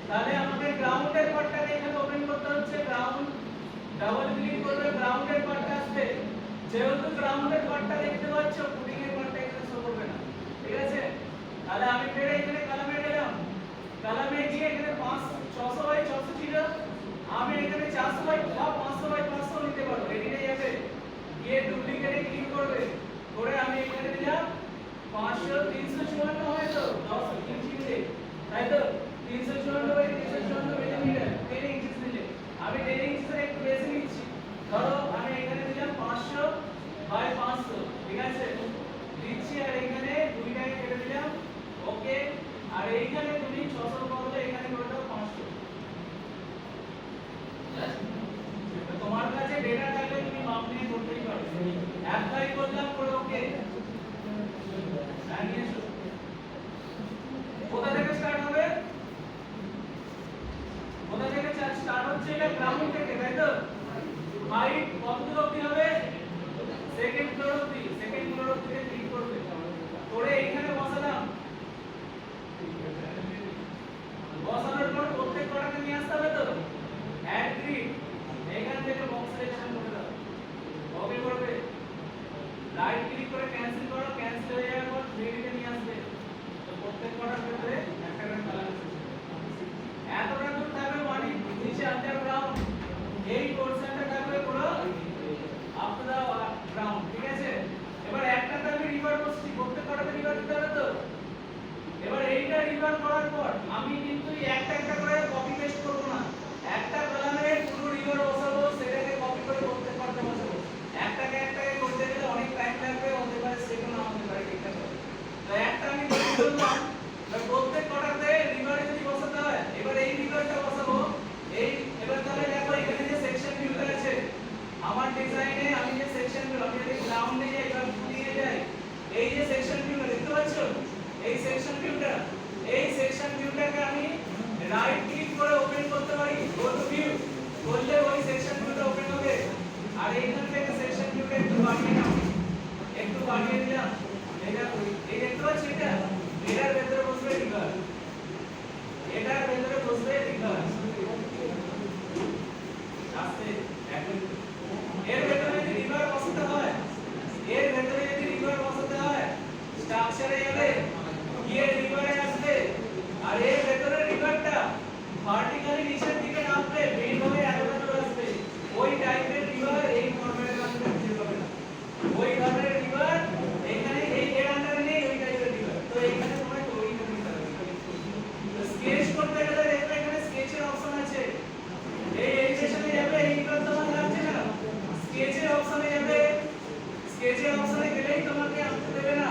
তাহলে আমাদের গ্রাউন্ডের পার্টটাকে এখানে ওপেন করতে হচ্ছে, গ্রাউন্ড ডাবল ক্লিক করলে গ্রাউন্ডের পার্টটা আসবে। যেহেতু গ্রাউন্ডের পার্টটা দেখতে পাচ্ছ, ফুটিং এর পার্টটা এখানে শো করবে না, ঠিক আছে? তাহলে আমি ফের এখানে কলামে গেলাম, কলামে গিয়ে এখানে 600 বাই 600 ছিল, আমি এখানে 400 বাই 500 বাই 500 নিতে পারবো, এদিকে যাবে গিয়ে ডুপ্লিকেটে ক্লিক করবে, করে আমি এখানে দিলাম 500 354 হয় তো 10 ইঞ্চি দিলে, তাই তো 354 বাই 354 মিলিমিটার 10 ইঞ্চি দিলে আমি 10 ইঞ্চি এর একটু বেশি নিচ্ছি, ধরো আমি এখানে দিলাম 500 বাই 500, ঠিক আছে দিচ্ছি, আর এখানে দুইটাকে কেটে দিলাম, ওকে। আর এইখানে তুমি 600 বললে এখানে করে দাও 500, তোমার কাছে ডেটা থাকলে তুমি মাপ নিয়ে করতেই পারো। অ্যাপ্লাই করলাম, করে ওকে নিয়ে এসো। কোথা থেকে স্টার্ট হবে? কোথা থেকে স্টার্ট হচ্ছে? এটা গ্রাউন্ড থেকে, তাই তো? হাইট কত দূর অবধি হবে? সেকেন্ড ফ্লোর অবধি, সেকেন্ড ফ্লোর অবধি ক্লিক করবে, করে এখানে বসালাম, বসানোর পর প্রত্যেক কটাকে নিয়ে আসতে হবে তো, অ্যাড গ্রিড এখান থেকে বক্স সিলেকশন করে দাও, ওকে করবে, রাইট ক্লিক করে ক্যান্সেল করো, ক্যান্সেল হয়ে যাওয়ার পর গ্রিডে নিয়ে আসবে, তো প্রত্যেক কটার ভিতরে একটা করে কালার আসবে। এতটা দূর থাকবে মানে নিচে আন্ডারগ্রাউন্ড, এই পোরশনটা থাকবে পুরো আপ টু দা গ্রাউন্ড, ঠিক আছে? এবার একটাতে আমি রিভার করছি, প্রত্যেক কটাতে রিভার দিতে হবে তো। এবার এইটা রিভার করার পর আমি কিন্তু একটা একটা করে কপি পেস্ট করব না, একটা কলামে পুরো রিভার বসাবো, সেটাকে কপি করে প্রত্যেক কটাতে বসাবো। একটাকে একটাকে করতে গেলে অনেক টাইম লাগবে, হতে পারে সেকেন্ড না হতে পারে, ঠিক আছে? তো একটা আমি কপি করলাম, এবার প্রত্যেক কটাতে রিভারে যদি বসাতে হয়, এবার এই রিভারটা বসাবো, এই এবার তাহলে দেখো এখানে যে সেকশন ভিউটা আছে আমার ডিজাইনে, আমি যে সেকশন ভিউ, আমি যদি গ্রাউন্ডে যাই বা ফুটিয়ে যাই, এই যে সেকশন ভিউটা দেখতে পাচ্ছো, এই সেকশন ভিউটা, এই সেকশন ভিউটাকে আমি রাইট ক্লিক করে ওপেন করতে পারি, গো টু ভিউ করলে ওই সেকশন ভিউটা ওপেন হবে। আর এইখান থেকে সেকশন ভিউটা একটু বাড়িয়ে নাও, একটু বাড়িয়ে দিলাম, এটা এই দেখতে পাচ্ছ, এটা এটার ভেতরে বসবে রিভার, এটার ভেতরে বসবে রিভার, আস্তে এখন এর ভেতরে যদি রিভার বসাতে হয়, এর ভেতরে যদি রিভার বসাতে হয়, স্ট্রাকচারে যাবে, গিয়ে রিভারে আসবে, আর এর ভেতরে রিভারটা ভার্টিক্যালি নিচের দিকে নামবে, মেইন হয়ে এতটা দূর আসবে, ওই টাইপের রিভার এই ফরম্যাটের মধ্যে খুঁজে পাবে না, ওই ধরনের রিভার এখানে এই এর আন্ডারে নেই, ওই টাইপের রিভার, তো এখানে তোমায় তৈরি করে নিতে হবে। তো স্কেচ করতে গেলে দেখবে এখানে স্কেচের অপশন আছে, এই এলিভেশনে যাবে, এই রিভার তোমার লাগছে না, স্কেচের অপশনে যাবে, স্কেচের অপশনে গেলেই তোমাকে আনতে দেবে না,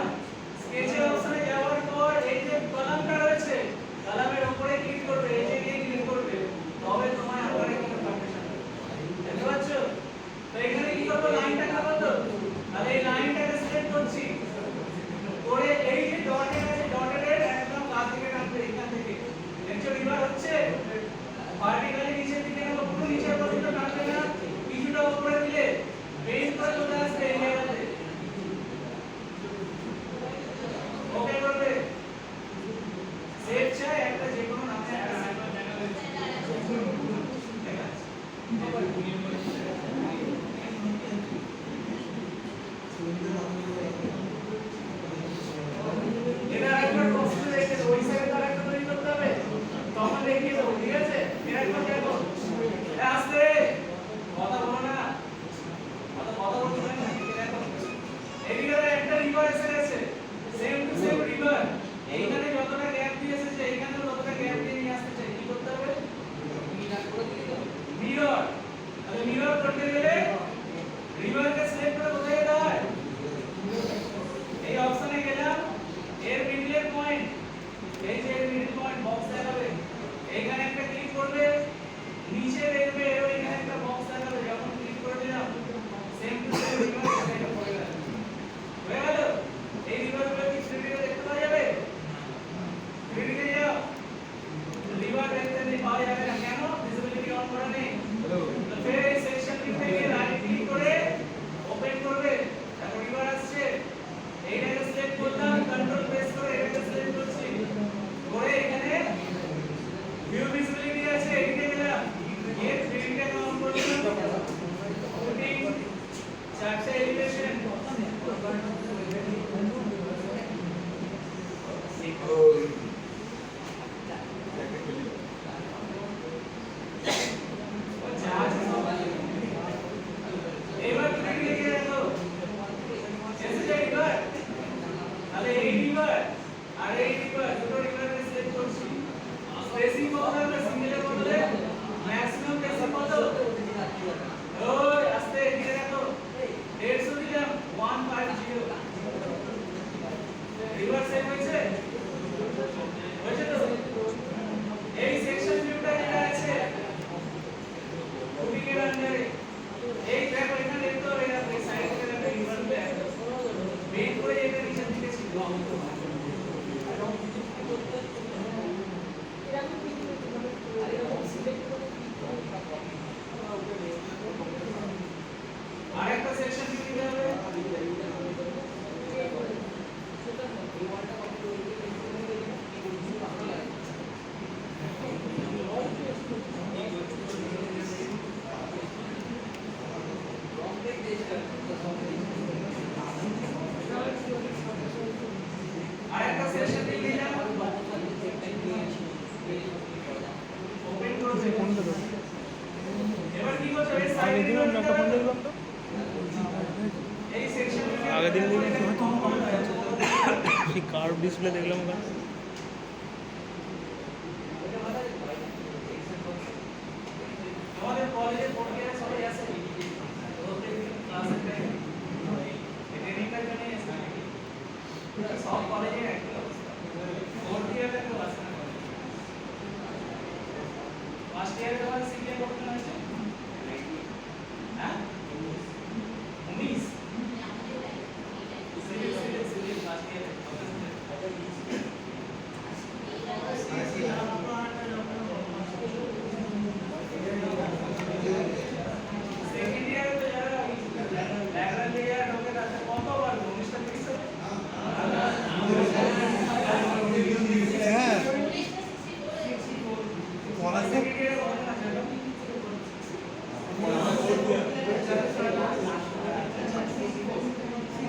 স্কেচের অপশনে যাওয়ার পর এই যে কলামটা রয়েছে, কলামের উপরে ক্লিক করবে, এই যে গিয়ে ক্লিক করবে, তবে তোমার আবার এখানে পারমিশন দেবে, বুঝতে পারছো? তো এখানে কি করব, লাইনটা কাটবো তো, তাহলে এই লাইনটাকে সিলেক্ট করছি, করে এই যে ডটের আছে, ডটের একদম কাছ থেকে টানবে, এখান থেকে দেখছো রিভার হচ্ছে, ভার্টিক্যালি নিচের দিকে নেব, পুরো নিচে পর্যন্ত টানবে না, কিছুটা উপরে দিলে মেইন করে চলে আসবে এই জায়গাতে, ওকে করবে, সেভ চাই একটা যে কোনো নামে একটা এটা একবার কষ্ট রেখে ওই সাইডে তার একটা তৈরি করতে হবে, তখন দেখিয়ে দেবো, ঠিক আছে? এটা একবার দেখো, আস্তে কথা বলো না, কথা বলতে হয় না, দেখো এদিকে একটা রিভার এসে গেছে, সেম টু সেম রিভার, এইখানে যতটা গ্যাপ দিয়ে এসেছে এইখানেও ততটা গ্যাপ দিয়ে নিয়ে আসতে চাই, কি করতে হবে? মিরর, তাহলে মিরর করতে গেলে রিভারকে সিলেক্ট করে কোথায় যেতে হয়, এই অপশনে গেলাম, এর মিডলের পয়েন্ট, এই যে মিডল পয়েন্ট বক্স দেখাবে, এখানে একটা ক্লিক করবে, নিচে দেখবে এখানে একটা বক্স দেখাবে, যখন ক্লিক করে দিলাম সেম টু সেম রিভার সেটা পড়ে গেল, হয়ে গেল। এই রিভারগুলো কি 3D তে দেখতে পাওয়া যাবে? 3D তে যাও, রিভার দেখতে পাওয়া যাবে না, কেন? ভিজিবিলিটি অন করা নেই, তো ফের এই সেকশন থেকে রাইট ক্লিক করে ওপেন করবে, এখন রিভার আসছে, এইটাকে সিলেক্ট করলাম, কন্ট্রোল প্রেস করে এটাকে সিলেক্ট করছি, করে এখানে ভিউ এবার কি করতে হবে সাইড দিলাম না তখন দেখলাম তো এই সেকশন আগের দিন দেখলাম সেই কার্ভ ডিসপ্লে দেখলাম ওখানে। আমাদের কলেজে ফোর্থ ইয়ারে সবাই আছে প্রত্যেকদিন ক্লাসে টাইম ট্রেনিংটার জন্য এসে সব কলেজে একই অবস্থা ফোর্থ ইয়ারে কেউ আসে না ফার্স্ট ইয়ারে তোমার সিপিএ কত আছে হ্যাঁ 19 সিভিল ফার্স্ট ইয়ারে সেকেন্ড ইয়ারে তো যারা ল্যাগরাল ইয়ার ঢোকে তাদের কতবার 19টা 30 হ্যাঁ সেকেন্ড ইয়ারে কত আছে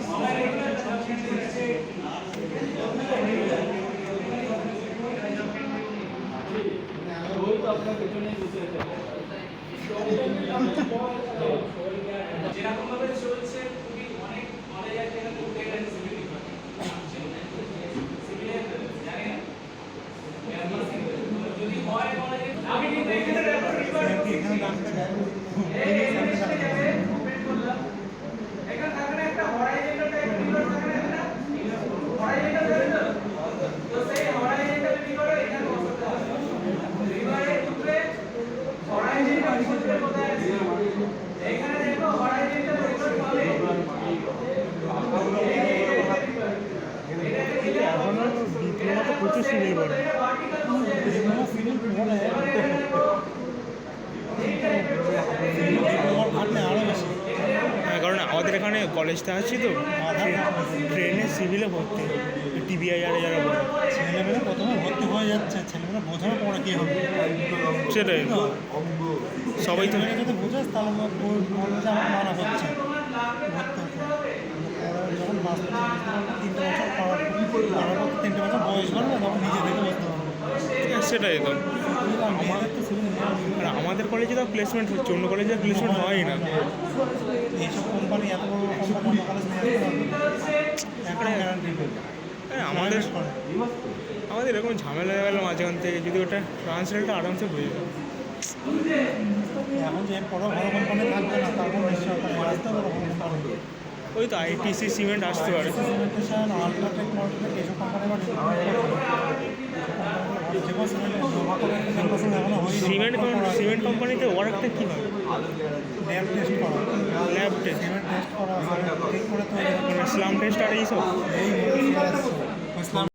সবাই রেগুলার সাবজেক্ট দিচ্ছে ওই তো আপনার পেছনেই বসে আছে যেরকম ভাবে চলছে খুবই অনেক কলেজ আছে এখানে উঠে গেছে সিভিল সিভিলের জানি না যদি হয় কলেজে আমি কিন্তু এখানে রিকোয়ার্ড করছি এই জিনিসটা যাবে ওপেন করলাম এখানে থাকলে একটা হরাইজন্টাল টাইপ রিকোয়ার্ড থাকে না হরাইজন্টাল যাবে তো সেই হরাইজন্টাল রিকোয়ার্ড এখানে বসাতে হবে রিকোয়ার্ডের উপরে হরাইজন্টাল রিকোয়ার্ড কোথায় আছে এখানে দেখো হরাইজন্টাল রিকোয়ার্ড পাবে ডিপ্লোমা তো প্রচুর সিভিল করে। হ্যাঁ, কারণ আমাদের এখানে কলেজটা আছি তো ট্রেনে সিভিলে ভর্তি টিবিআই যারা বলে ছেলেমেয়েরা প্রথমে ভর্তি হয়ে যাচ্ছে, ছেলেমেয়েরা বোঝানোর পরে কি হবে সেটাই তো সবাই তো ছেলেমেয়েরা যদি বোঝাস তাহলে বলবে যে আমার মানা হচ্ছে ভর্তি হচ্ছে। পরে যখন বাস্তবে 3 বছর বয়স বাড়বে তখন নিজে থেকে বুঝতে পারবে। সেটাই তো মেয়েদের তো সিভিল আর আমাদের কলেজে তো প্লেসমেন্ট হচ্ছে, অন্য কলেজে প্লেসমেন্ট হয় না। এইসব কোম্পানি এত বড় কোম্পানি কলেজ নিয়ে একটা গ্যারান্টি আমাদের আমাদের এরকম ঝামেলা হয়ে গেল মাঝখান থেকে, যদি ওটা ট্রান্সলেটটা আরামসে হয়ে যায়। এখন যে এরপরেও বড় কোম্পানি থাকবে না, তারপর নিশ্চয়ই আসতে বড় কোম্পানি ওই তো আইটিসি সিমেন্ট আসতে পারে। সিমেন্টেশন আল্ট্রাটেক মল্ট্রাটেক এইসব কোম্পানি বা সিমেন্ট কোম্পানিতে ওয়ার্কটা কী হয়? ল্যাব টেস্ট করা, ল্যাব টেস্ট, সিমেন্ট টেস্ট করা, ঠিক করে তৈরি মানে স্লাম টেস্ট আর এইসব। এই স্লাম